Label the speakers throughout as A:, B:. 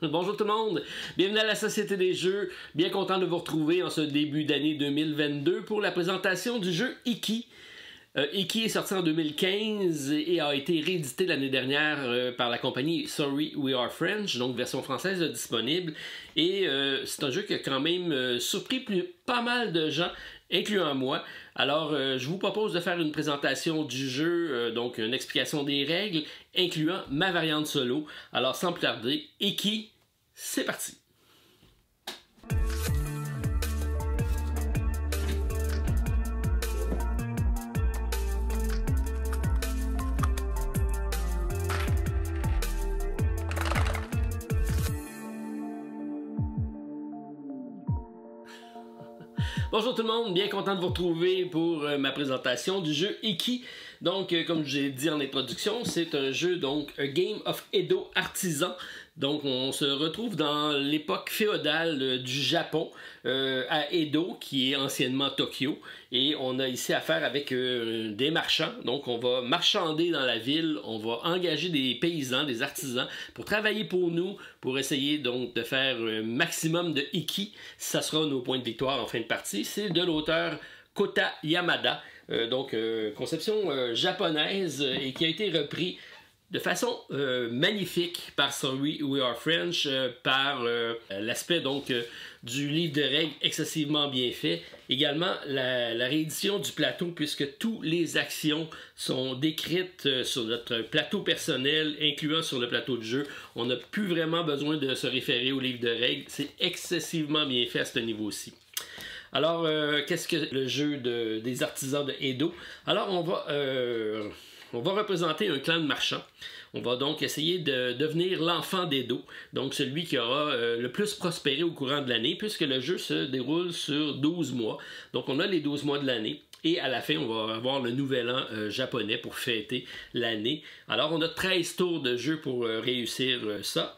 A: Bonjour tout le monde, bienvenue à la Société des Jeux, bien content de vous retrouver en ce début d'année 2022 pour la présentation du jeu Iki. Iki est sorti en 2015 et a été réédité l'année dernière par la compagnie Sorry We Are French, donc version française disponible. Et c'est un jeu qui a quand même surpris pas mal de gens, incluant moi. Alors, je vous propose de faire une présentation du jeu, donc une explication des règles, incluant ma variante solo. Alors, sans plus tarder, Iki, c'est parti! Bonjour tout le monde, bien content de vous retrouver pour ma présentation du jeu Iki. Donc, comme j'ai dit en introduction, c'est un jeu, donc, A Game of Edo Artisan. Donc, on se retrouve dans l'époque féodale du Japon, à Edo, qui est anciennement Tokyo. Et on a ici affaire avec des marchands. Donc, on va marchander dans la ville, on va engager des paysans, des artisans, pour travailler pour nous, pour essayer donc de faire un maximum de Iki. Ça sera nos points de victoire en fin de partie. C'est de l'auteur Kota Yamada, donc conception japonaise et qui a été repris de façon magnifique par Sorry We Are French, par l'aspect donc du livre de règles excessivement bien fait. Également la réédition du plateau, puisque toutes les actions sont décrites sur notre plateau personnel, incluant sur le plateau de jeu. On n'a plus vraiment besoin de se référer au livre de règles. C'est excessivement bien fait à ce niveau-ci. Alors, qu'est-ce que le jeu des artisans de Edo? Alors, on va représenter un clan de marchands. On va donc essayer de devenir l'enfant d'Edo, donc celui qui aura le plus prospéré au courant de l'année, puisque le jeu se déroule sur 12 mois. Donc, on a les 12 mois de l'année. Et à la fin, on va avoir le nouvel an japonais pour fêter l'année. Alors, on a 13 tours de jeu pour réussir ça.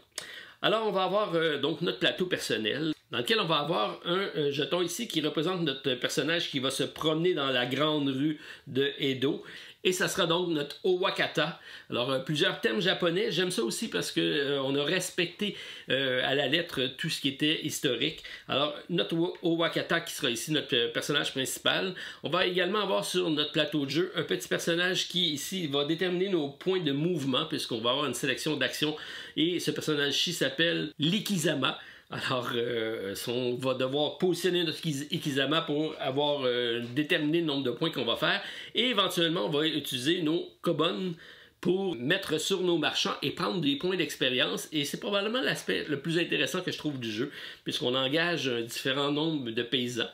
A: Alors, on va avoir donc notre plateau personnel, dans lequel on va avoir un jeton ici qui représente notre personnage qui va se promener dans la grande rue de Edo. Et ça sera donc notre Owakata. Alors, plusieurs thèmes japonais. J'aime ça aussi parce qu'on a respecté à la lettre tout ce qui était historique. Alors, notre Owakata qui sera ici notre personnage principal. On va également avoir sur notre plateau de jeu un petit personnage qui, ici, va déterminer nos points de mouvement, puisqu'on va avoir une sélection d'actions. Et ce personnage-ci s'appelle l'Ikizama. Alors, on va devoir positionner notre Ikizama pour avoir déterminé le nombre de points qu'on va faire. Et éventuellement, on va utiliser nos Kobon pour mettre sur nos marchands et prendre des points d'expérience. Et c'est probablement l'aspect le plus intéressant que je trouve du jeu, puisqu'on engage un différent nombre de paysans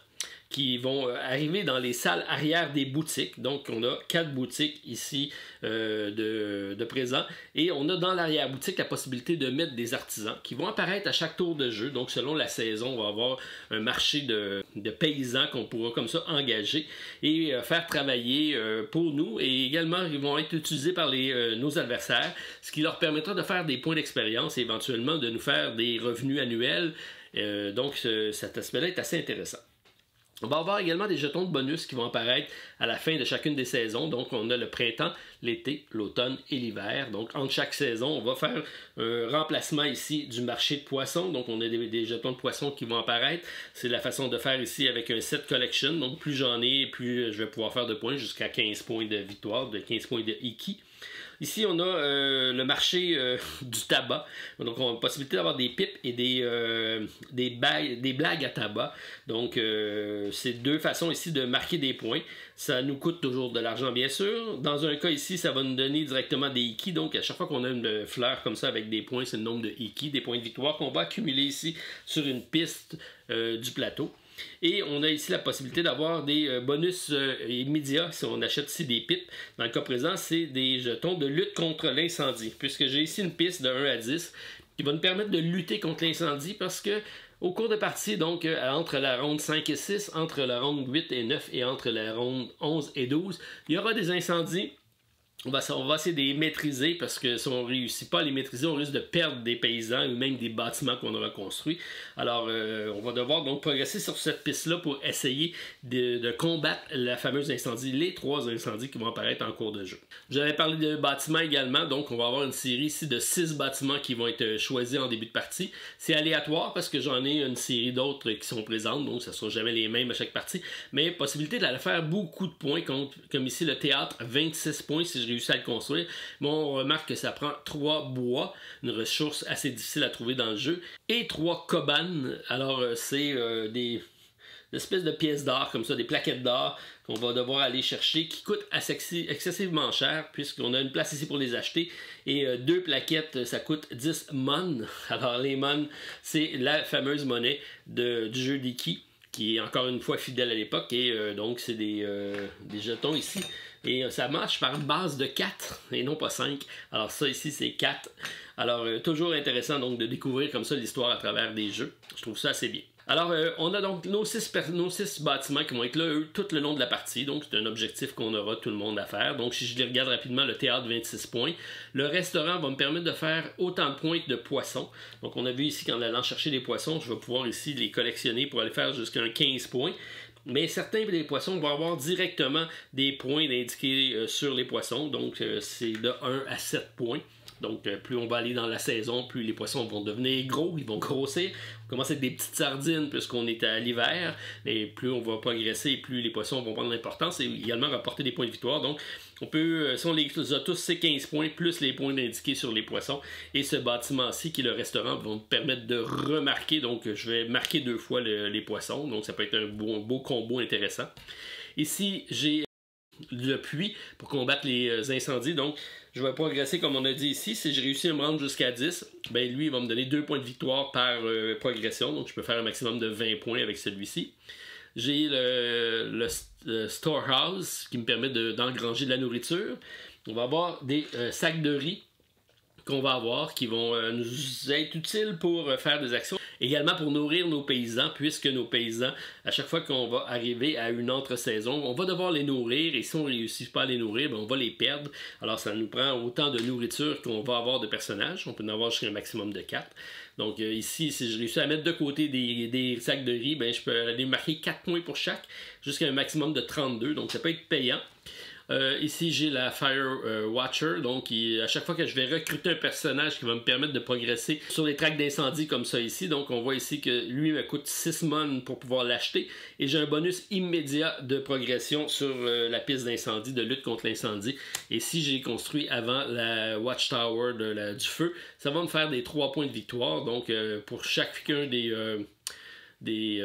A: qui vont arriver dans les salles arrière des boutiques. Donc, on a 4 boutiques ici de présent. Et on a dans l'arrière-boutique la possibilité de mettre des artisans qui vont apparaître à chaque tour de jeu. Donc, selon la saison, on va avoir un marché de paysans qu'on pourra comme ça engager et faire travailler pour nous. Et également, ils vont être utilisés par nos adversaires, ce qui leur permettra de faire des points d'expérience et éventuellement de nous faire des revenus annuels. Donc, cet aspect-là est assez intéressant. On va avoir également des jetons de bonus qui vont apparaître à la fin de chacune des saisons. Donc, on a le printemps, l'été, l'automne et l'hiver. Donc, entre chaque saison, on va faire un remplacement ici du marché de poissons. Donc, on a des jetons de poissons qui vont apparaître. C'est la façon de faire ici avec un set collection. Donc, plus j'en ai, plus je vais pouvoir faire de points jusqu'à 15 points de victoire, de 15 points de Iki. Ici, on a le marché du tabac. Donc, on a la possibilité d'avoir des pipes et des blagues à tabac. Donc, c'est deux façons ici de marquer des points. Ça nous coûte toujours de l'argent, bien sûr. Dans un cas ici, ça va nous donner directement des Iki. Donc, à chaque fois qu'on a une fleur comme ça avec des points, c'est le nombre de Iki, des points de victoire qu'on va accumuler ici sur une piste du plateau. Et on a ici la possibilité d'avoir des bonus immédiats si on achète ici des pipes. Dans le cas présent, c'est des jetons de lutte contre l'incendie. Puisque j'ai ici une piste de 1 à 10 qui va nous permettre de lutter contre l'incendie parce que au cours de partie, donc entre la ronde 5 et 6, entre la ronde 8 et 9 et entre la ronde 11 et 12, il y aura des incendies on va essayer de les maîtriser parce que si on ne réussit pas à les maîtriser, on risque de perdre des paysans ou même des bâtiments qu'on aura construits. Alors, on va devoir donc progresser sur cette piste-là pour essayer de combattre la fameuse incendie, les 3 incendies qui vont apparaître en cours de jeu. J'avais parlé de bâtiments également, donc on va avoir une série ici de 6 bâtiments qui vont être choisis en début de partie. C'est aléatoire parce que j'en ai une série d'autres qui sont présentes, donc ça ne sera jamais les mêmes à chaque partie, mais possibilité d'aller faire beaucoup de points, comme ici le théâtre, 26 points si je réussi à le construire. Bon, on remarque que ça prend 3 bois, une ressource assez difficile à trouver dans le jeu, et 3 cobanes. Alors, c'est des espèces de pièces d'or comme ça, des plaquettes d'or qu'on va devoir aller chercher, qui coûtent excessivement cher, puisqu'on a une place ici pour les acheter, et 2 plaquettes, ça coûte 10 mon. Alors, les mon, c'est la fameuse monnaie du jeu d'Iki, qui est encore une fois fidèle à l'époque, et donc c'est des jetons ici. Et ça marche par base de 4 et non pas 5. Alors ça ici c'est 4. Alors toujours intéressant donc de découvrir comme ça l'histoire à travers des jeux. Je trouve ça assez bien. Alors on a donc nos 6 bâtiments qui vont être là eux, tout le long de la partie. Donc c'est un objectif qu'on aura tout le monde à faire. Donc si je les regarde rapidement, le théâtre 26 points. Le restaurant va me permettre de faire autant de points que de poissons. Donc on a vu ici qu'en allant chercher des poissons, je vais pouvoir ici les collectionner pour aller faire jusqu'à un 15 points. Mais certains des poissons vont avoir directement des points indiqués sur les poissons. Donc, c'est de 1 à 7 points. Donc, plus on va aller dans la saison, plus les poissons vont devenir gros, ils vont grossir. On commence avec des petites sardines puisqu'on est à l'hiver. Et plus on va progresser, plus les poissons vont prendre l'importance et également rapporter des points de victoire. Donc, on peut, si on les a tous, c'est 15 points, plus les points indiqués sur les poissons. Et ce bâtiment-ci, qui est le restaurant, va me permettre de remarquer. Donc, je vais marquer 2 fois les poissons. Donc, ça peut être un beau combo intéressant. Ici, j'ai le puits pour combattre les incendies. Donc, je vais progresser comme on a dit ici. Si je réussis à me rendre jusqu'à 10, ben lui, il va me donner 2 points de victoire par progression. Donc, je peux faire un maximum de 20 points avec celui-ci. J'ai le storehouse qui me permet d'engranger de la nourriture. On va avoir des sacs de riz qu'on va avoir qui vont nous être utiles pour faire des actions. Également pour nourrir nos paysans, puisque nos paysans, à chaque fois qu'on va arriver à une autre saison, on va devoir les nourrir et si on ne réussit pas à les nourrir, ben on va les perdre. Alors ça nous prend autant de nourriture qu'on va avoir de personnages. On peut en avoir jusqu'à un maximum de 4. Donc ici, si je réussis à mettre de côté des sacs de riz, ben, je peux aller marquer 4 points pour chaque, jusqu'à un maximum de 32. Donc ça peut être payant. Ici, j'ai la Fire Watcher, donc à chaque fois que je vais recruter un personnage qui va me permettre de progresser sur les tracks d'incendie comme ça ici, donc on voit ici que lui me coûte 6 mon pour pouvoir l'acheter, et j'ai un bonus immédiat de progression sur la piste d'incendie, de lutte contre l'incendie, et si j'ai construit avant la Watchtower du feu, ça va me faire des 3 points de victoire, donc pour chacun des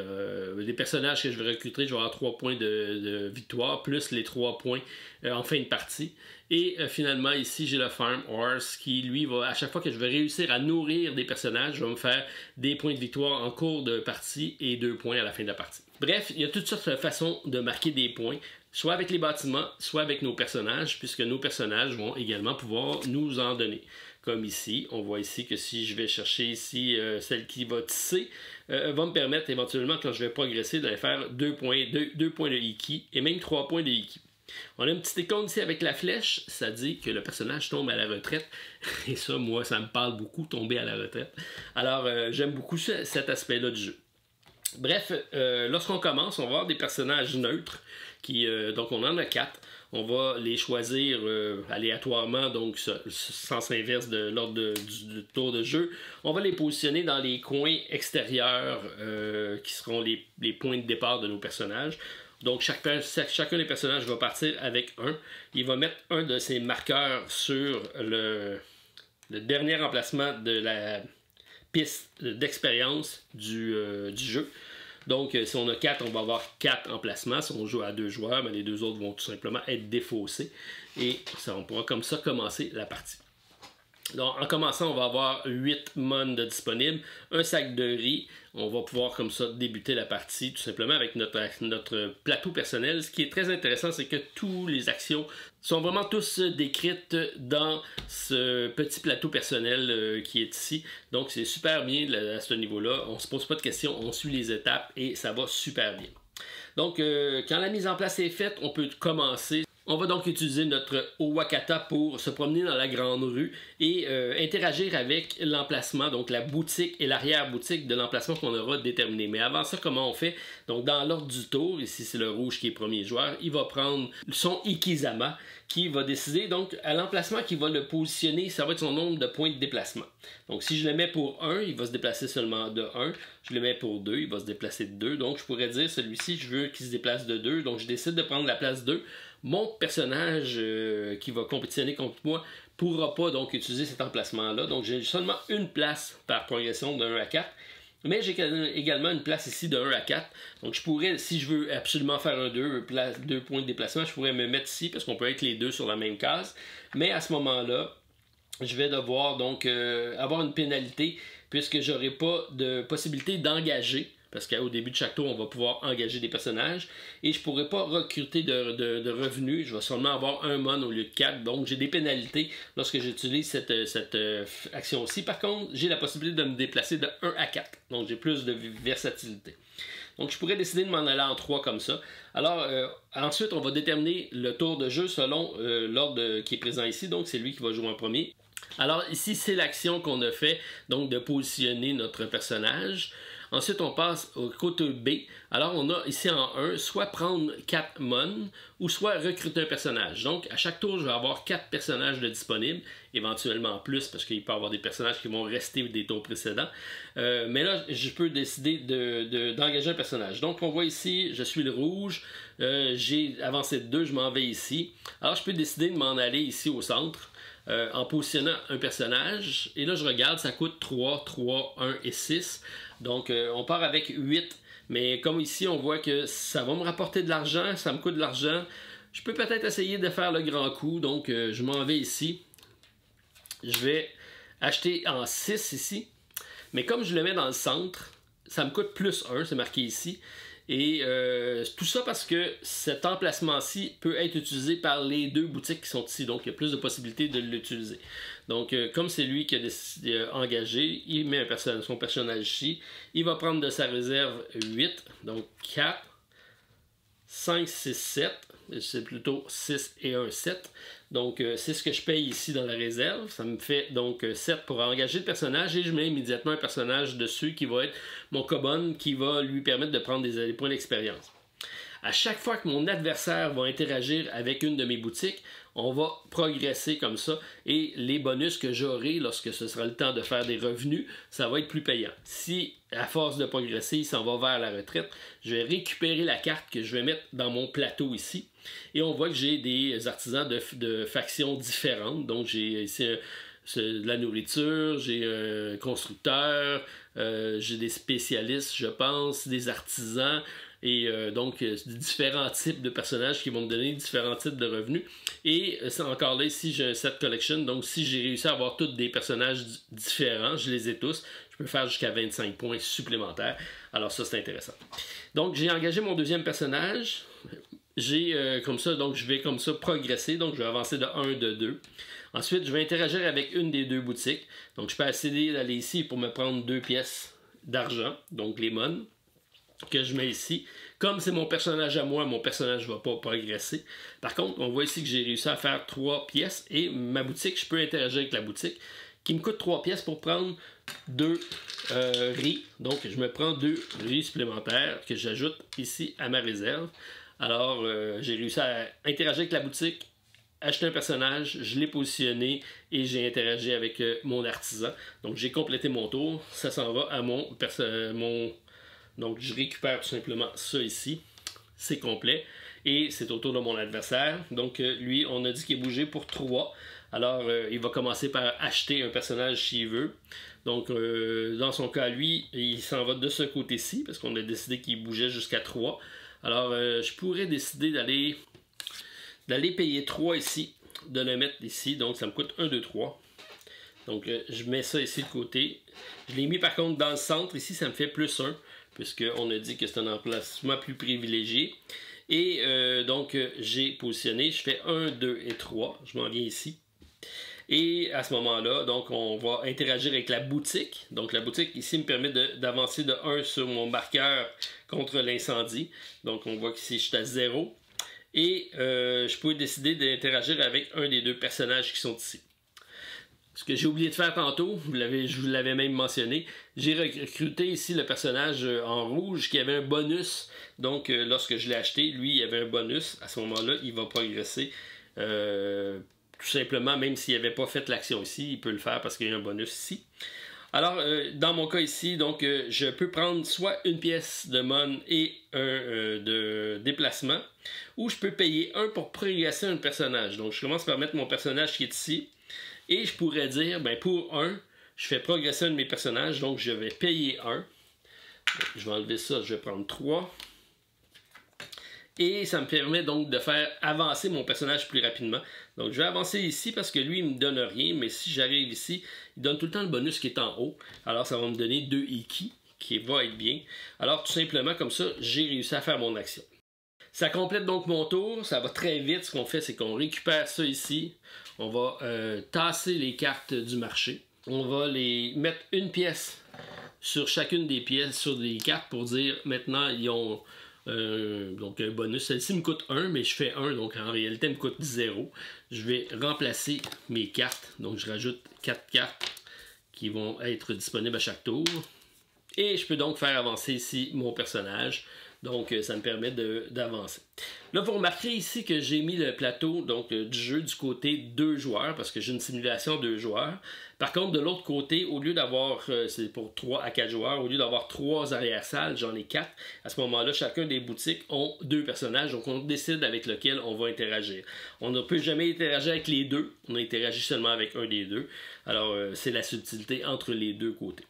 A: personnages que je vais recruter, je vais avoir 3 points de victoire, plus les 3 points en fin de partie. Et finalement, ici, j'ai le Farm Horse qui, lui, va, à chaque fois que je vais réussir à nourrir des personnages, va me faire des points de victoire en cours de partie et 2 points à la fin de la partie. Bref, il y a toutes sortes de façons de marquer des points, soit avec les bâtiments, soit avec nos personnages, puisque nos personnages vont également pouvoir nous en donner. Comme ici, on voit ici que si je vais chercher ici celle qui va tisser, va me permettre éventuellement, quand je vais progresser, d'aller faire 2 points de Iki et même 3 points de Iki. On a une petite icône ici avec la flèche, ça dit que le personnage tombe à la retraite. Et ça, moi, ça me parle beaucoup, tomber à la retraite. Alors, j'aime beaucoup cet aspect-là du jeu. Bref, lorsqu'on commence, on va avoir des personnages neutres, donc on en a 4. On va les choisir aléatoirement, donc sens inverse de l'ordre du tour de jeu. On va les positionner dans les coins extérieurs qui seront les points de départ de nos personnages. Donc chacun des personnages va partir avec un. Il va mettre un de ses marqueurs sur le dernier emplacement de la piste d'expérience du jeu. Donc, si on a 4, on va avoir 4 emplacements. Si on joue à 2 joueurs, ben, les 2 autres vont tout simplement être défaussés. Et ça, on pourra comme ça commencer la partie. Donc, en commençant, on va avoir 8 mon de disponibles, un sac de riz. On va pouvoir comme ça débuter la partie tout simplement avec notre plateau personnel. Ce qui est très intéressant, c'est que toutes les actions sont vraiment tous décrites dans ce petit plateau personnel qui est ici. Donc, c'est super bien à ce niveau-là. On ne se pose pas de questions, on suit les étapes et ça va super bien. Donc, quand la mise en place est faite, on peut commencer On va donc utiliser notre Owakata pour se promener dans la grande rue et interagir avec l'emplacement, donc la boutique et l'arrière-boutique de l'emplacement qu'on aura déterminé. Mais avant ça, comment on fait? Donc dans l'ordre du tour, ici c'est le rouge qui est premier joueur, il va prendre son Ikizama qui va décider donc à l'emplacement qui va le positionner, ça va être son nombre de points de déplacement. Donc si je le mets pour 1, il va se déplacer seulement de 1. Je le mets pour 2, il va se déplacer de 2. Donc je pourrais dire celui-ci, je veux qu'il se déplace de 2. Donc je décide de prendre la place 2. Mon personnage qui va compétitionner contre moi ne pourra pas donc utiliser cet emplacement-là. Donc j'ai seulement une place par progression de 1 à 4. Mais j'ai également une place ici de 1 à 4. Donc je pourrais, si je veux absolument faire un 2 points de déplacement, je pourrais me mettre ici parce qu'on peut être les deux sur la même case. Mais à ce moment-là, je vais devoir donc avoir une pénalité puisque je n'aurai pas de possibilité d'engager. Parce qu'au début de chaque tour, on va pouvoir engager des personnages. Et je ne pourrai pas recruter de revenus. Je vais seulement avoir un mon au lieu de 4. Donc, j'ai des pénalités lorsque j'utilise cette action-ci. Par contre, j'ai la possibilité de me déplacer de 1 à 4. Donc, j'ai plus de versatilité. Donc, je pourrais décider de m'en aller en 3 comme ça. Alors, ensuite, on va déterminer le tour de jeu selon l'ordre qui est présent ici. Donc, c'est lui qui va jouer en premier. Alors, ici, c'est l'action qu'on a fait, donc de positionner notre personnage. Ensuite, on passe au côté B. Alors, on a ici en 1, soit prendre 4 mon, ou soit recruter un personnage. Donc, à chaque tour, je vais avoir 4 personnages de disponibles, éventuellement plus, parce qu'il peut y avoir des personnages qui vont rester des tours précédents. Mais là, je peux décider d'engager un personnage. Donc, on voit ici, je suis le rouge, j'ai avancé de 2, je m'en vais ici. Alors, je peux décider de m'en aller ici au centre. En positionnant un personnage. Et là, je regarde, ça coûte 3, 3, 1 et 6. Donc, on part avec 8. Mais comme ici, on voit que ça va me rapporter de l'argent, ça me coûte de l'argent. Je peux peut-être essayer de faire le grand coup. Donc, je m'en vais ici. Je vais acheter en 6 ici. Mais comme je le mets dans le centre, ça me coûte plus 1, c'est marqué ici. Et tout ça parce que cet emplacement-ci peut être utilisé par les deux boutiques qui sont ici. Donc, il y a plus de possibilités de l'utiliser. Donc, comme c'est lui qui a décidé d'engager, il met son personnage ici. Il va prendre de sa réserve 8. Donc, 4, 5, 6, 7. C'est plutôt 6 et 1, 7. Donc, c'est ce que je paye ici dans la réserve. Ça me fait donc 7 pour engager le personnage et je mets immédiatement un personnage dessus qui va être mon Kobon qui va lui permettre de prendre des points d'expérience. À chaque fois que mon adversaire va interagir avec une de mes boutiques, on va progresser comme ça et les bonus que j'aurai lorsque ce sera le temps de faire des revenus, ça va être plus payant. Si, à force de progresser, il s'en va vers la retraite, je vais récupérer la carte que je vais mettre dans mon plateau ici et on voit que j'ai des artisans de factions différentes. Donc, j'ai ici de la nourriture, j'ai un constructeur, j'ai des spécialistes, je pense, des artisans. Et donc, différents types de personnages qui vont me donner différents types de revenus. Et encore là, ici, j'ai un set collection. Donc, si j'ai réussi à avoir tous des personnages différents, je les ai tous, je peux faire jusqu'à 25 points supplémentaires. Alors ça, c'est intéressant. Donc, j'ai engagé mon deuxième personnage. J'ai comme ça, donc je vais comme ça progresser. Donc, je vais avancer de 1, de 2. Ensuite, je vais interagir avec une des deux boutiques. Donc, je peux essayer d'aller ici pour me prendre 2 pièces d'argent, donc les mons, que je mets ici. Comme c'est mon personnage à moi, mon personnage ne va pas progresser. Par contre, on voit ici que j'ai réussi à faire 3 pièces et ma boutique, je peux interagir avec la boutique qui me coûte 3 pièces pour prendre 2 riz. Donc, je me prends 2 riz supplémentaires que j'ajoute ici à ma réserve. Alors, j'ai réussi à interagir avec la boutique, acheter un personnage, je l'ai positionné et j'ai interagi avec mon artisan. Donc, j'ai complété mon tour. Ça s'en va à mon donc, je récupère tout simplement ça ici. C'est complet. Et c'est au tour de mon adversaire. Donc, lui, on a dit qu'il est bougé pour 3. Alors, il va commencer par acheter un personnage s'il veut. Donc, dans son cas, lui, il s'en va de ce côté-ci, parce qu'on a décidé qu'il bougeait jusqu'à 3. Alors, je pourrais décider d'aller payer 3 ici, de le mettre ici. Donc, ça me coûte 1, 2, 3. Donc, je mets ça ici de côté. Je l'ai mis par contre dans le centre. Ici, ça me fait plus 1. Puisqu'on a dit que c'est un emplacement plus privilégié. Et donc, j'ai positionné, je fais 1, 2 et 3. Je m'en viens ici. Et à ce moment-là, donc, on va interagir avec la boutique. Donc, la boutique, ici, me permet d'avancer de 1 sur mon marqueur contre l'incendie. Donc, on voit qu'ici, je suis à 0. et je peux décider d'interagir avec un des deux personnages qui sont ici. Ce que j'ai oublié de faire tantôt, je vous l'avais même mentionné, j'ai recruté ici le personnage en rouge qui avait un bonus. Donc lorsque je l'ai acheté, lui il avait un bonus. À ce moment-là, il va progresser. Tout simplement, même s'il n'avait pas fait l'action ici, il peut le faire parce qu'il y a un bonus ici. Alors, dans mon cas ici, donc, je peux prendre soit une pièce de mon et un de déplacement, ou je peux payer un pour progresser un personnage. Donc, je commence par mettre mon personnage qui est ici, et je pourrais dire, ben, pour un, je fais progresser un de mes personnages, donc je vais payer un. Je vais enlever ça, je vais prendre 3. Et ça me permet donc de faire avancer mon personnage plus rapidement. Donc je vais avancer ici parce que lui il ne me donne rien, mais si j'arrive ici, il donne tout le temps le bonus qui est en haut. Alors ça va me donner 2 Iki, qui va être bien. Alors tout simplement comme ça, j'ai réussi à faire mon action. Ça complète donc mon tour, ça va très vite. Ce qu'on fait, c'est qu'on récupère ça ici. On va tasser les cartes du marché. On va les mettre une pièce sur chacune des pièces, sur des cartes pour dire maintenant ils ont... donc un bonus, celle-ci me coûte 1, mais je fais 1, donc en réalité elle me coûte 0. Je vais remplacer mes cartes, donc je rajoute 4 cartes qui vont être disponibles à chaque tour. Et je peux donc faire avancer ici mon personnage, donc ça me permet d'avancer. Là vous remarquerez ici que j'ai mis le plateau donc, du jeu du côté 2 joueurs, parce que j'ai une simulation 2 joueurs. Par contre, de l'autre côté, au lieu d'avoir, c'est pour 3 à 4 joueurs, au lieu d'avoir 3 arrière-salles, j'en ai 4. À ce moment-là, chacun des boutiques ont 2 personnages, donc on décide avec lequel on va interagir. On ne peut jamais interagir avec les deux, on interagit seulement avec un des deux. Alors, c'est la subtilité entre les deux côtés.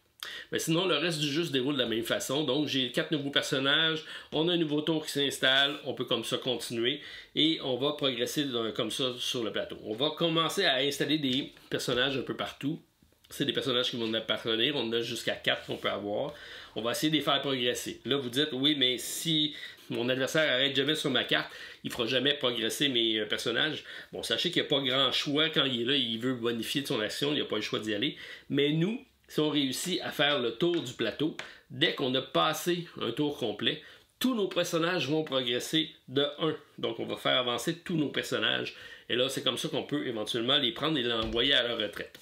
A: Mais sinon, le reste du jeu se déroule de la même façon. Donc, j'ai 4 nouveaux personnages, on a un nouveau tour qui s'installe, on peut comme ça continuer et on va progresser comme ça sur le plateau. On va commencer à installer des personnages un peu partout. C'est des personnages qui vont nous appartenir, on en a jusqu'à 4 qu'on peut avoir. On va essayer de les faire progresser. Là, vous dites, oui, mais si mon adversaire arrête jamais sur ma carte, il ne fera jamais progresser mes personnages. Bon, sachez qu'il n'y a pas grand choix quand il est là, il veut bonifier de son action, il n'y a pas le choix d'y aller. Mais nous, si on réussit à faire le tour du plateau, dès qu'on a passé un tour complet, tous nos personnages vont progresser de 1. Donc on va faire avancer tous nos personnages. Et là, c'est comme ça qu'on peut éventuellement les prendre et les envoyer à la retraite.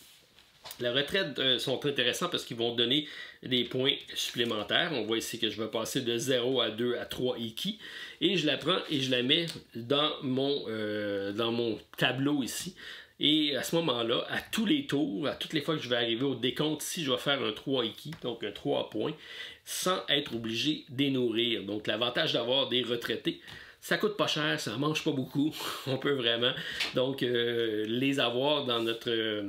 A: La retraite sont intéressants parce qu'ils vont donner des points supplémentaires. On voit ici que je vais passer de 0 à 2 à 3 Iki. Et je la prends et je la mets dans mon tableau ici. Et à ce moment-là, à tous les tours, à toutes les fois que je vais arriver au décompte, ici, je vais faire un 3 Iki, donc un 3 points, sans être obligé de les nourrir. Donc l'avantage d'avoir des retraités, ça coûte pas cher, ça mange pas beaucoup, on peut vraiment donc les avoir dans notre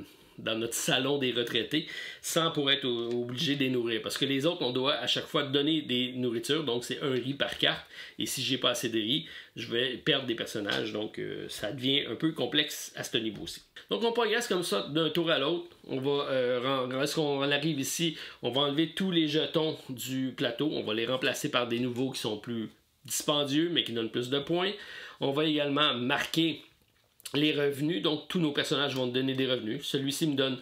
A: salon des retraités sans pour être obligé de les nourrir. Parce que les autres, on doit à chaque fois donner des nourritures, donc c'est un riz par carte. Et si j'ai pas assez de riz, je vais perdre des personnages, donc ça devient un peu complexe à ce niveau-ci. Donc on progresse comme ça d'un tour à l'autre. On va, lorsqu'on arrive ici, on va enlever tous les jetons du plateau, on va les remplacer par des nouveaux qui sont plus dispendieux, mais qui donnent plus de points. On va également marquer les revenus, donc tous nos personnages vont donner des revenus. Celui-ci me donne,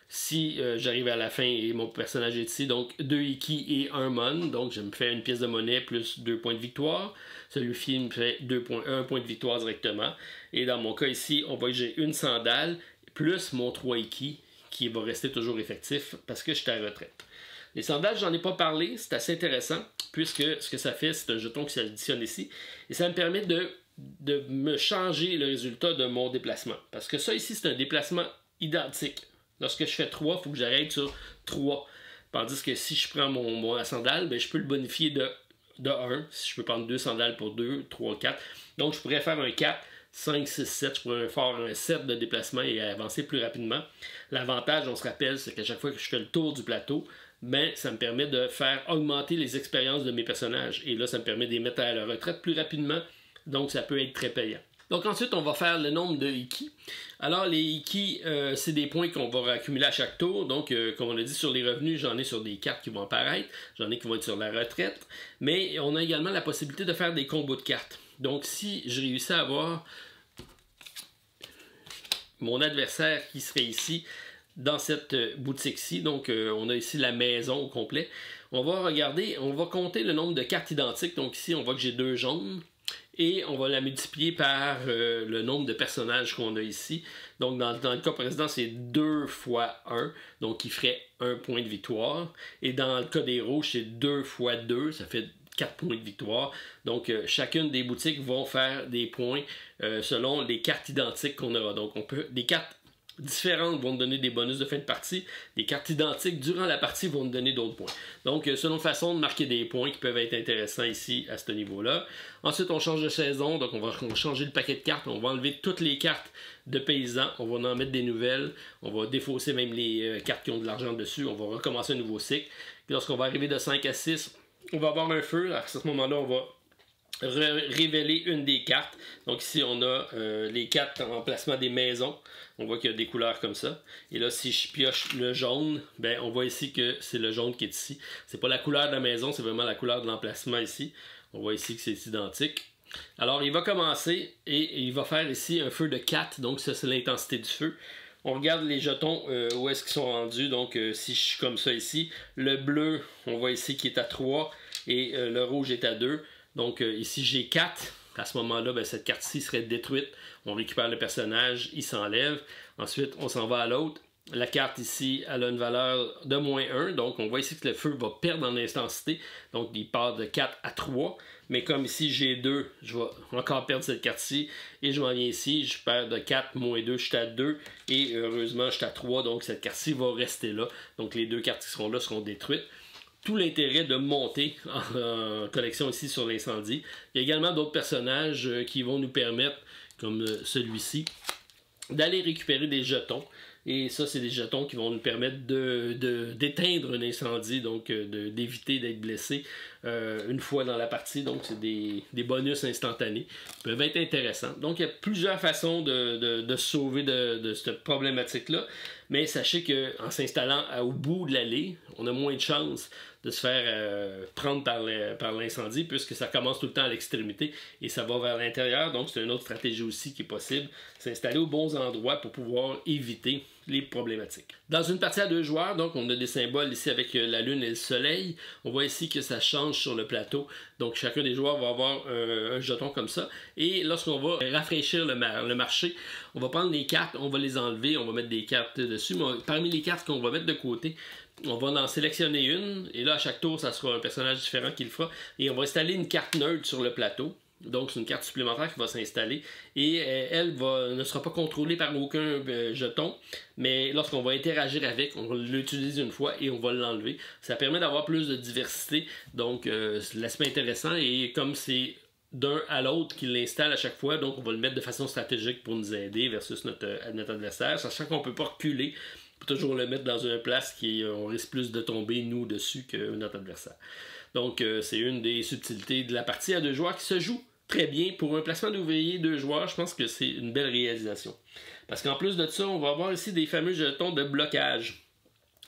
A: si j'arrive à la fin et mon personnage est ici, donc 2 Iki et 1 Mon, donc je me fais une pièce de monnaie plus 2 points de victoire. Celui-ci me fait 1 point de victoire directement. Et dans mon cas ici, on voit que j'ai une sandale plus mon 3 Iki qui va rester toujours effectif parce que je suis à la retraite. Les sandales, j'en ai pas parlé, c'est assez intéressant puisque ce que ça fait, c'est un jeton qui s'additionne ici et ça me permet de me changer le résultat de mon déplacement. Parce que ça ici, c'est un déplacement identique. Lorsque je fais 3, il faut que j'arrête sur 3. Tandis que si je prends mon sandale, ben, je peux le bonifier de 1. Si je peux prendre 2 sandales pour 2, 3, 4. Donc je pourrais faire un 4, 5, 6, 7. Je pourrais faire un 7 de déplacement et avancer plus rapidement. L'avantage, on se rappelle, c'est qu'à chaque fois que je fais le tour du plateau, ben, ça me permet de faire augmenter les expériences de mes personnages. Et là, ça me permet de les mettre à la retraite plus rapidement. Donc, ça peut être très payant. Donc, ensuite, on va faire le nombre de Iki. Alors, les Iki, c'est des points qu'on va accumuler à chaque tour. Donc, comme on a dit, sur les revenus, j'en ai sur des cartes qui vont apparaître. J'en ai qui vont être sur la retraite. Mais on a également la possibilité de faire des combos de cartes. Donc, si je réussis à avoir mon adversaire qui serait ici, dans cette boutique-ci, donc on a ici la maison au complet. On va regarder, on va compter le nombre de cartes identiques. Donc, ici, on voit que j'ai 2 jaunes. et on va la multiplier par le nombre de personnages qu'on a ici. Donc dans le cas précédent, c'est 2 fois 1, donc qui ferait 1 point de victoire. Et dans le cas des rouges, c'est 2 fois 2, ça fait 4 points de victoire. Donc chacune des boutiques vont faire des points selon les cartes identiques qu'on aura. Donc des cartes différentes vont nous donner des bonus de fin de partie. Des cartes identiques durant la partie vont nous donner d'autres points. Donc, selon façon de marquer des points qui peuvent être intéressants ici à ce niveau-là. Ensuite, on change de saison. Donc, on va changer le paquet de cartes. On va enlever toutes les cartes de paysans. On va en mettre des nouvelles. On va défausser même les cartes qui ont de l'argent dessus. On va recommencer un nouveau cycle. Puis, lorsqu'on va arriver de 5 à 6, on va avoir un feu. À ce moment-là, on va révéler une des cartes. Donc ici on a les cartes en placement des maisons. On voit qu'il y a des couleurs comme ça. Et là si je pioche le jaune, ben on voit ici que c'est le jaune qui est ici. C'est pas la couleur de la maison, c'est vraiment la couleur de l'emplacement ici. On voit ici que c'est identique. Alors il va commencer et il va faire ici un feu de 4. Donc ça c'est l'intensité du feu. On regarde les jetons, où est-ce qu'ils sont rendus. Donc si je suis comme ça ici, le bleu on voit ici qui est à 3 et le rouge est à 2. Donc ici j'ai 4, à ce moment-là, ben, cette carte-ci serait détruite. On récupère le personnage, il s'enlève. Ensuite, on s'en va à l'autre. La carte ici, elle a une valeur de -1. Donc on voit ici que le feu va perdre en intensité. Donc il part de 4 à 3. Mais comme ici j'ai 2, je vais encore perdre cette carte-ci. Et je m'en viens ici, je perds de 4, -2, je suis à 2. Et heureusement, je suis à 3. Donc cette carte-ci va rester là. Donc les deux cartes qui seront là seront détruites. Tout l'intérêt de monter en collection ici sur l'incendie. Il y a également d'autres personnages qui vont nous permettre, comme celui-ci, d'aller récupérer des jetons. Et ça, c'est des jetons qui vont nous permettre d'éteindre un incendie, donc d'éviter d'être blessé une fois dans la partie. Donc, c'est des bonus instantanés qui peuvent être intéressants. Donc, il y a plusieurs façons de se sauver de cette problématique-là. Mais sachez qu'en s'installant au bout de l'allée, on a moins de chances de se faire prendre par l'incendie puisque ça commence tout le temps à l'extrémité et ça va vers l'intérieur. Donc, c'est une autre stratégie aussi qui est possible. S'installer aux bons endroits pour pouvoir éviter les problématiques. Dans une partie à 2 joueurs, donc on a des symboles ici avec la lune et le soleil. On voit ici que ça change sur le plateau. Donc chacun des joueurs va avoir un jeton comme ça. Et lorsqu'on va rafraîchir le marché, on va prendre les cartes, on va les enlever, on va mettre des cartes dessus. Mais parmi les cartes qu'on va mettre de côté, on va en sélectionner une. Et là, à chaque tour, ça sera un personnage différent qui le fera. Et on va installer une carte neutre sur le plateau. Donc, c'est une carte supplémentaire qui va s'installer et elle ne sera pas contrôlée par aucun jeton, mais lorsqu'on va interagir avec, on va l'utiliser une fois et on va l'enlever. Ça permet d'avoir plus de diversité, donc c'est l'aspect intéressant et comme c'est d'un à l'autre qui l'installe à chaque fois, donc on va le mettre de façon stratégique pour nous aider versus notre adversaire, sachant qu'on ne peut pas reculer. On peut toujours le mettre dans une place qui on risque plus de tomber, nous, dessus que notre adversaire. Donc, c'est une des subtilités de la partie à 2 joueurs qui se joue très bien. Pour un placement d'ouvrier 2 joueurs, je pense que c'est une belle réalisation. Parce qu'en plus de ça, on va avoir ici des fameux jetons de blocage.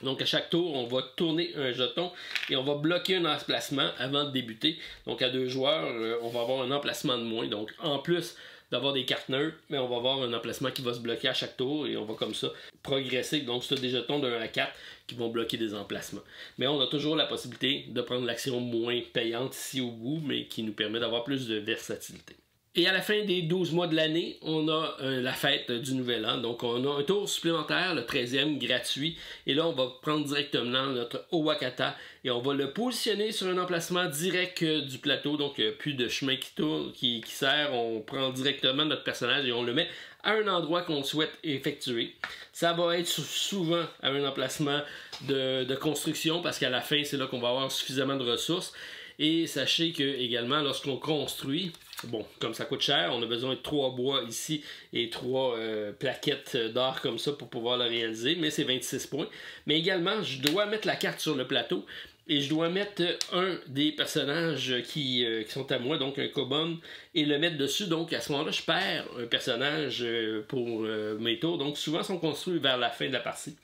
A: Donc à chaque tour, on va tourner un jeton et on va bloquer un emplacement avant de débuter. Donc à 2 joueurs, on va avoir un emplacement de moins. Donc en plus d'avoir des cartes neutres, mais on va avoir un emplacement qui va se bloquer à chaque tour et on va comme ça progresser. Donc c'est des jetons de 1 à 4 qui vont bloquer des emplacements. Mais on a toujours la possibilité de prendre l'action moins payante ici au bout, mais qui nous permet d'avoir plus de versatilité. Et à la fin des 12 mois de l'année, on a la fête du Nouvel An. Donc, on a un tour supplémentaire, le 13e, gratuit. Et là, on va prendre directement notre Owakata et on va le positionner sur un emplacement direct du plateau. Donc, plus de chemin qui tourne, qui sert. On prend directement notre personnage et on le met à un endroit qu'on souhaite effectuer. Ça va être souvent à un emplacement de construction parce qu'à la fin, c'est là qu'on va avoir suffisamment de ressources. Et sachez que également, lorsqu'on construit, bon, comme ça coûte cher, on a besoin de 3 bois ici et 3 plaquettes d'or comme ça pour pouvoir le réaliser, mais c'est 26 points. Mais également, je dois mettre la carte sur le plateau et je dois mettre un des personnages qui sont à moi, donc un Kobun, et le mettre dessus. Donc à ce moment-là, je perds un personnage pour mes tours. Donc souvent, ils sont construits vers la fin de la partie.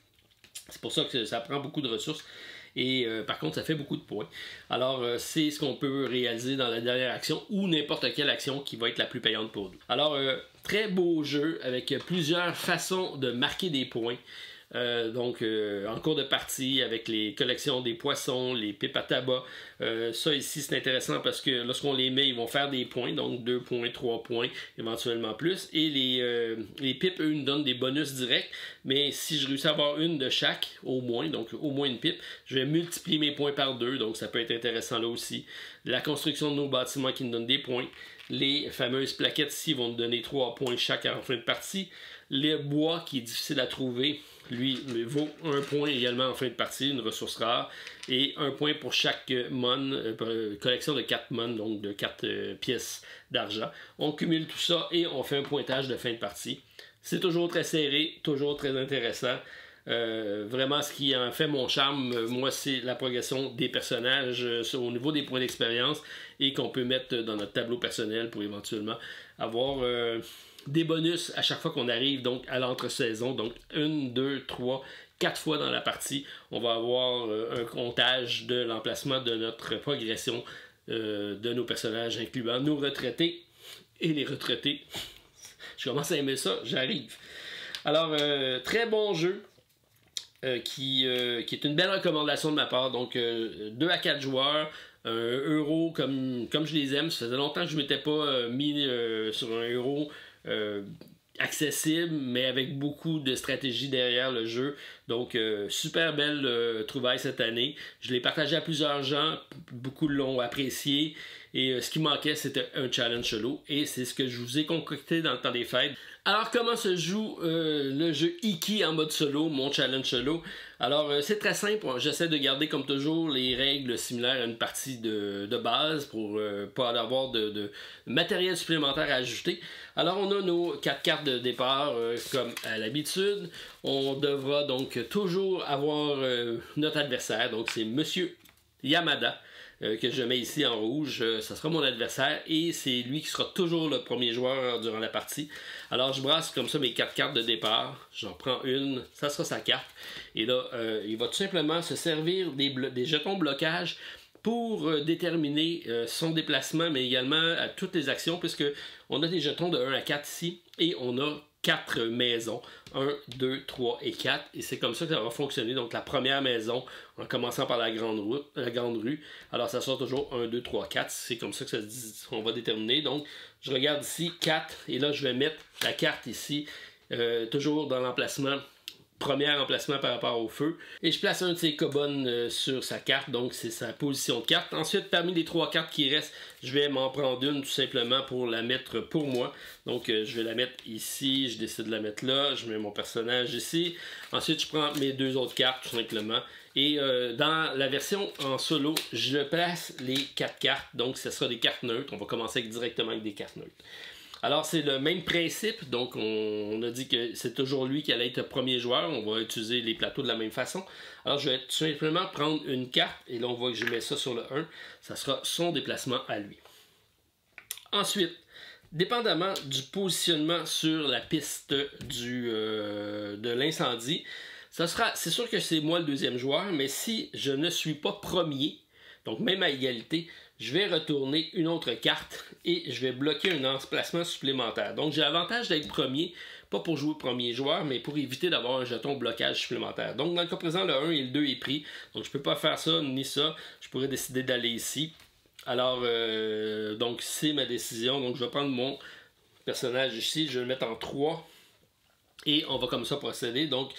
A: C'est pour ça que ça prend beaucoup de ressources. Et par contre, ça fait beaucoup de points. Alors, c'est ce qu'on peut réaliser dans la dernière action ou n'importe quelle action qui va être la plus payante pour nous. Alors, très beau jeu avec plusieurs façons de marquer des points. En cours de partie avec les collections des poissons, les pipes à tabac. Ça ici c'est intéressant parce que lorsqu'on les met, ils vont faire des points, donc 2 points, 3 points, éventuellement plus. Et les pipes, eux, nous donnent des bonus directs, mais si je réussis à avoir une de chaque, au moins, donc au moins une pipe, je vais multiplier mes points par 2, donc ça peut être intéressant là aussi. La construction de nos bâtiments qui nous donne des points. Les fameuses plaquettes ici vont nous donner 3 points chaque en fin de partie. Le bois qui est difficile à trouver, lui, vaut 1 point également en fin de partie, une ressource rare. Et 1 point pour chaque collection de 4 mon, donc de 4 pièces d'argent. On cumule tout ça et on fait un pointage de fin de partie. C'est toujours très serré, toujours très intéressant. Vraiment, ce qui en fait mon charme, moi, c'est la progression des personnages au niveau des points d'expérience et qu'on peut mettre dans notre tableau personnel pour éventuellement avoir des bonus à chaque fois qu'on arrive donc à l'entre-saison. Donc 1, 2, 3, 4 fois dans la partie, on va avoir un comptage de l'emplacement de notre progression de nos personnages, incluant nos retraités et les retraités. Je commence à aimer ça, j'arrive. Alors, très bon jeu. Qui est une belle recommandation de ma part. Donc 2 à 4 joueurs, euro comme je les aime. Ça faisait longtemps que je ne m'étais pas mis sur un euro accessible, mais avec beaucoup de stratégie derrière le jeu. Donc super belle trouvaille cette année. Je l'ai partagé à plusieurs gens, beaucoup l'ont apprécié. Et ce qui manquait, c'était un challenge solo. Et c'est ce que je vous ai concocté dans le temps des fêtes. Alors, comment se joue le jeu Iki en mode solo, mon challenge solo? Alors, c'est très simple. J'essaie de garder, comme toujours, les règles similaires à une partie de base pour pas avoir de matériel supplémentaire à ajouter. Alors, on a nos 4 cartes de départ, comme à l'habitude. On devra donc toujours avoir notre adversaire. Donc, c'est Monsieur Yamada. Que je mets ici en rouge, ça sera mon adversaire et c'est lui qui sera toujours le premier joueur durant la partie. Alors je brasse comme ça mes 4 cartes de départ, j'en prends une, ça sera sa carte. Et là, il va tout simplement se servir des jetons blocage pour déterminer son déplacement, mais également à toutes les actions, puisque on a des jetons de 1 à 4 ici et on a 4 maisons, 1, 2, 3 et 4, et c'est comme ça que ça va fonctionner. Donc la première maison, en commençant par la grande rue, alors ça sort toujours 1, 2, 3, 4, c'est comme ça que on va déterminer. Donc je regarde ici 4, et là je vais mettre la carte ici, toujours dans l'emplacement, premier emplacement par rapport au feu, et je place un de ces cobones sur sa carte, donc c'est sa position de carte. Ensuite, parmi les 3 cartes qui restent, je vais m'en prendre une tout simplement pour la mettre pour moi. Donc je vais la mettre ici, je décide de la mettre là, je mets mon personnage ici. Ensuite, je prends mes 2 autres cartes tout simplement. Et dans la version en solo, je place les 4 cartes, donc ce sera des cartes neutres. On va commencer directement avec des cartes neutres. Alors, c'est le même principe. Donc, on a dit que c'est toujours lui qui allait être le premier joueur. On va utiliser les plateaux de la même façon. Alors, je vais tout simplement prendre une carte. Et là, on voit que je mets ça sur le 1. Ça sera son déplacement à lui. Ensuite, dépendamment du positionnement sur la piste de l'incendie, c'est sûr que c'est moi le deuxième joueur. Mais si je ne suis pas premier, donc même à égalité, je vais retourner une autre carte et je vais bloquer un emplacement supplémentaire. Donc j'ai l'avantage d'être premier, pas pour jouer premier joueur, mais pour éviter d'avoir un jeton blocage supplémentaire. Donc dans le cas présent, le 1 et le 2 est pris. Donc je ne peux pas faire ça ni ça. Je pourrais décider d'aller ici. Alors, donc c'est ma décision. Donc je vais prendre mon personnage ici, je vais le mettre en 3 et on va comme ça procéder. Donc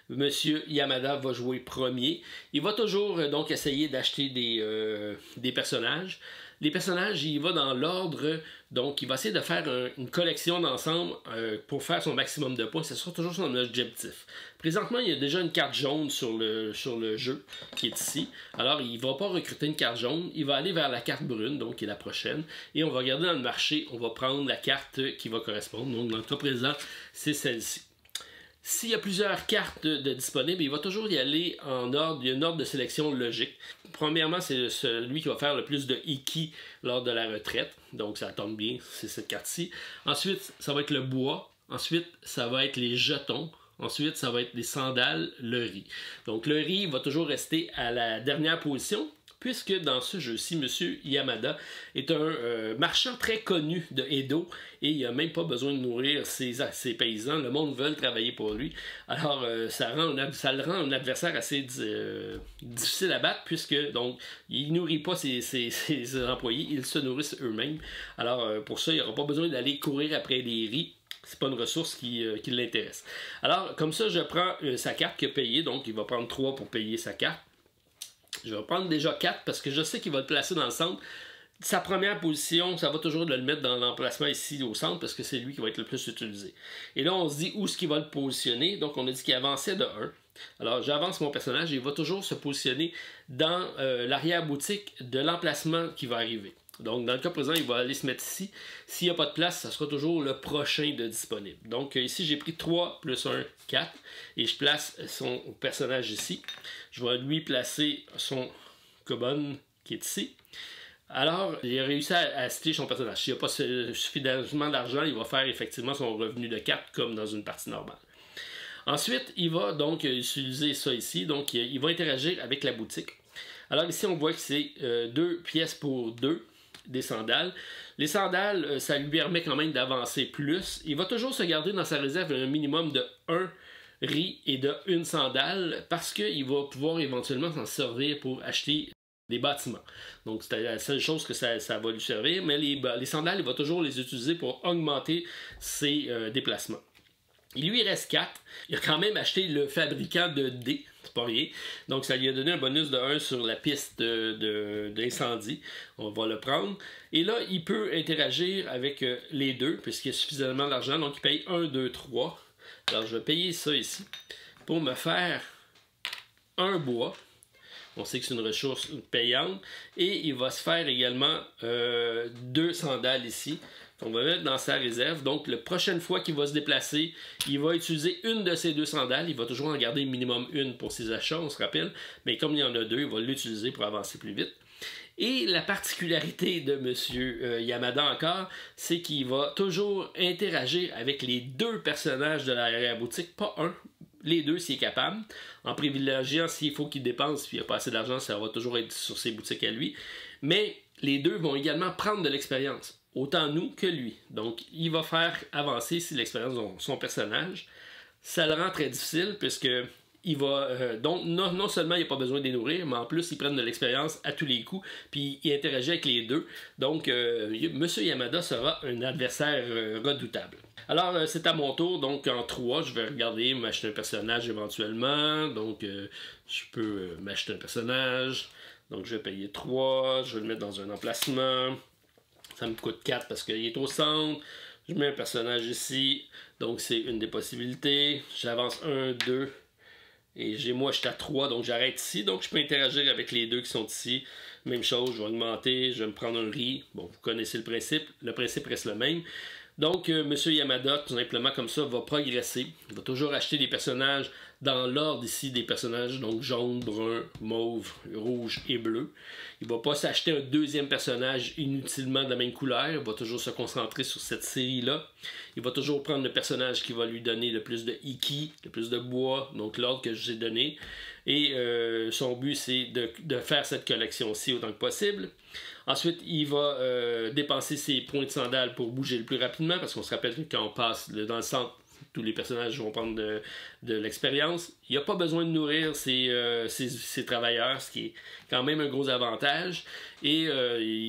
A: Monsieur Yamada va jouer premier. Il va toujours donc essayer d'acheter des personnages. Les personnages, il va dans l'ordre, donc il va essayer de faire une collection d'ensemble pour faire son maximum de points. Ce sera toujours son objectif. Présentement, il y a déjà une carte jaune sur le jeu qui est ici. Alors, il ne va pas recruter une carte jaune. Il va aller vers la carte brune, donc qui est la prochaine. Et on va regarder dans le marché, on va prendre la carte qui va correspondre. Donc, dans le cas présent, c'est celle-ci. S'il y a plusieurs cartes disponibles, il va toujours y aller en ordre. Il y a un ordre de sélection logique. Premièrement, c'est celui qui va faire le plus de Iki lors de la retraite. Donc ça tombe bien, c'est cette carte-ci. Ensuite, ça va être le bois. Ensuite, ça va être les jetons. Ensuite, ça va être les sandales, le riz. Donc le riz va toujours rester à la dernière position. puisque dans ce jeu-ci, M. Yamada est un marchand très connu de Edo et il n'a même pas besoin de nourrir ses paysans. Le monde veut travailler pour lui. Alors, ça le rend un adversaire assez difficile à battre, puisque donc il nourrit pas ses employés, ils se nourrissent eux-mêmes. Alors, pour ça, il n'aura pas besoin d'aller courir après des riz. C'est pas une ressource qui l'intéresse. Alors, comme ça, je prends sa carte qu'il a payée. Donc, il va prendre 3 pour payer sa carte. Je vais prendre déjà 4 parce que je sais qu'il va le placer dans le centre. Sa première position, ça va toujours le mettre dans l'emplacement ici au centre parce que c'est lui qui va être le plus utilisé. Et là, on se dit où est-ce qu'il va le positionner. Donc, on a dit qu'il avançait de 1. Alors, j'avance mon personnage et il va toujours se positionner dans l'arrière-boutique de l'emplacement qui va arriver. Donc, dans le cas présent, il va aller se mettre ici. S'il n'y a pas de place, ça sera toujours le prochain de disponible. Donc, ici, j'ai pris 3 plus 1, 4. Et je place son personnage ici. Je vais lui placer son Kobon qui est ici. Alors, il a réussi à citer son personnage. S'il n'y a pas suffisamment d'argent, il va faire effectivement son revenu de 4 comme dans une partie normale. Ensuite, il va donc utiliser ça ici. Donc, il va interagir avec la boutique. Alors ici, on voit que c'est 2 pièces pour 2. Des sandales. Les sandales, ça lui permet quand même d'avancer plus. Il va toujours se garder dans sa réserve un minimum de 1 riz et de 1 sandale parce qu'il va pouvoir éventuellement s'en servir pour acheter des bâtiments. Donc c'est la seule chose que ça va lui servir, mais les sandales, il va toujours les utiliser pour augmenter ses déplacements. Il lui reste 4. Il a quand même acheté le fabricant de dés. C'est pas rien. Donc, ça lui a donné un bonus de 1 sur la piste d'incendie. On va le prendre. Et là, il peut interagir avec les deux, puisqu'il y a suffisamment d'argent. Donc, il paye 1, 2, 3. Alors, je vais payer ça ici pour me faire un bois. On sait que c'est une ressource payante. Et il va se faire également 2 sandales ici. On va mettre dans sa réserve. Donc, la prochaine fois qu'il va se déplacer, il va utiliser une de ces 2 sandales. Il va toujours en garder minimum une pour ses achats, on se rappelle. Mais comme il y en a 2, il va l'utiliser pour avancer plus vite. Et la particularité de M. Yamada encore, c'est qu'il va toujours interagir avec les 2 personnages de l'arrière-boutique, pas un, les 2 s'il est capable. En privilégiant, s'il faut qu'il dépense puis il n'y a pas assez d'argent, ça va toujours être sur ses boutiques à lui. Mais les 2 vont également prendre de l'expérience. Autant nous que lui. Donc, il va faire avancer si l'expérience de son personnage. Ça le rend très difficile puisque il va. Donc, non seulement il n'a pas besoin de les nourrir, mais en plus, ils prennent de l'expérience à tous les coups, puis il interagit avec les 2. Donc, M. Yamada sera un adversaire redoutable. Alors, c'est à mon tour. Donc, en 3, je vais regarder, m'acheter un personnage éventuellement. Donc, je peux m'acheter un personnage. Donc, je vais payer 3. Je vais le mettre dans un emplacement. Ça me coûte 4 parce qu'il est au centre. Je mets un personnage ici. Donc, c'est une des possibilités. J'avance 1, 2. Et moi, je suis à 3. Donc, j'arrête ici. Donc, je peux interagir avec les 2 qui sont ici. Même chose. Je vais augmenter. Je vais me prendre un riz. Bon, vous connaissez le principe. Le principe reste le même. Donc, M. Yamada, tout simplement comme ça, va progresser. Il va toujours acheter des personnages dans l'ordre ici des personnages, donc jaune, brun, mauve, rouge et bleu. Il ne va pas s'acheter un deuxième personnage inutilement de la même couleur. Il va toujours se concentrer sur cette série-là. Il va toujours prendre le personnage qui va lui donner le plus de Iki, le plus de bois, donc l'ordre que je vous ai donné. Et son but, c'est de faire cette collection-ci autant que possible. Ensuite, il va dépenser ses points de sandales pour bouger le plus rapidement, parce qu'on se rappelle que quand on passe dans le centre, tous les personnages vont prendre de l'expérience. Il n'y a pas besoin de nourrir ses travailleurs, ce qui est quand même un gros avantage. Et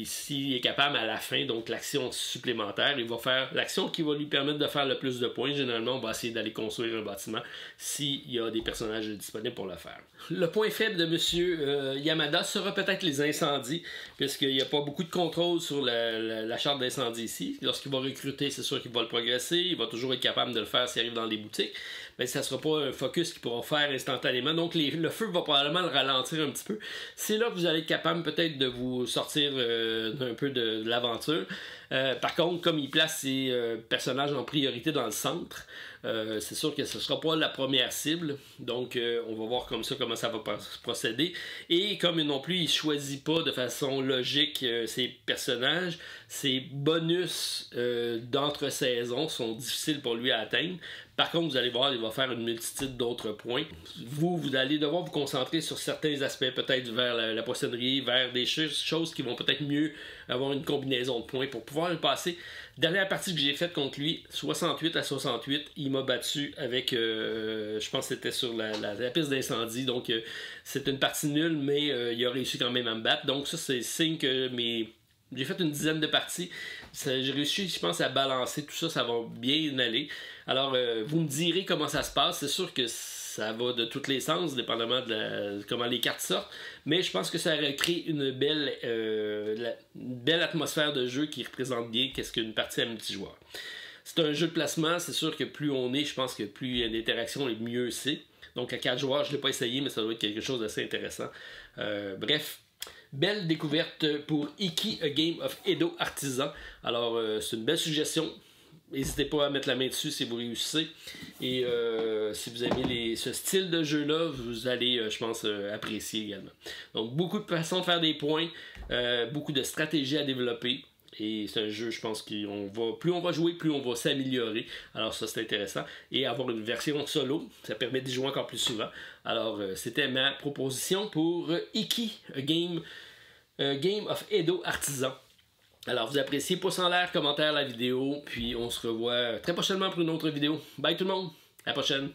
A: s'il est capable à la fin, donc l'action supplémentaire, il va faire l'action qui va lui permettre de faire le plus de points. Généralement, on va essayer d'aller construire un bâtiment s'il y a des personnages disponibles pour le faire. Le point faible de M. Yamada sera peut-être les incendies, puisqu'il n'y a pas beaucoup de contrôle sur la charte d'incendie ici. Lorsqu'il va recruter, c'est sûr qu'il va le progresser. Il va toujours être capable de le faire s'il arrive dans les boutiques. Mais ça ne sera pas un focus qu'il pourra faire instantanément. Donc le feu va probablement le ralentir un petit peu. C'est là que vous allez être capable peut-être de vous sortir un peu de l'aventure. Par contre, comme il place ses personnages en priorité dans le centre, c'est sûr que ce ne sera pas la première cible. Donc, on va voir comme ça comment ça va procéder. Et comme non plus, il ne choisit pas de façon logique ses personnages, ses bonus d'entre-saison sont difficiles pour lui à atteindre Par contre, vous allez voir, il va faire une multitude d'autres points. Vous allez devoir vous concentrer sur certains aspects, peut-être vers la poissonnerie, vers des choses qui vont peut-être mieux avoir une combinaison de points pour pouvoir le passer. Dernière partie que j'ai faite contre lui, 68-68, il m'a battu avec, je pense que c'était sur la piste d'incendie, donc c'est une partie nulle, mais il a réussi quand même à me battre. Donc ça, c'est signe que j'ai fait une dizaine de parties. J'ai réussi, je pense, à balancer tout ça. Ça va bien aller. Alors, vous me direz comment ça se passe. C'est sûr que ça va de tous les sens, dépendamment de comment les cartes sortent. Mais je pense que ça crée une belle atmosphère de jeu qui représente bien qu'est-ce qu'une partie à multijoueur. C'est un jeu de placement. C'est sûr que plus on est, je pense que plus il y a d'interaction et mieux c'est. Donc, à 4 joueurs, je ne l'ai pas essayé, mais ça doit être quelque chose d'assez intéressant. Bref. Belle découverte pour Iki, A Game of Edo Artisan. Alors, c'est une belle suggestion. N'hésitez pas à mettre la main dessus si vous réussissez. Et si vous aimez ce style de jeu-là, vous allez, je pense, apprécier également. Donc, beaucoup de façons de faire des points, beaucoup de stratégies à développer. Et c'est un jeu, je pense, plus on va jouer, plus on va s'améliorer. Alors ça, c'est intéressant. Et avoir une version solo, ça permet d'y jouer encore plus souvent. Alors, c'était ma proposition pour Iki, A Game of Edo Artisan. Alors, vous appréciez, pouce en l'air, commentaire la vidéo. Puis on se revoit très prochainement pour une autre vidéo. Bye tout le monde, à la prochaine.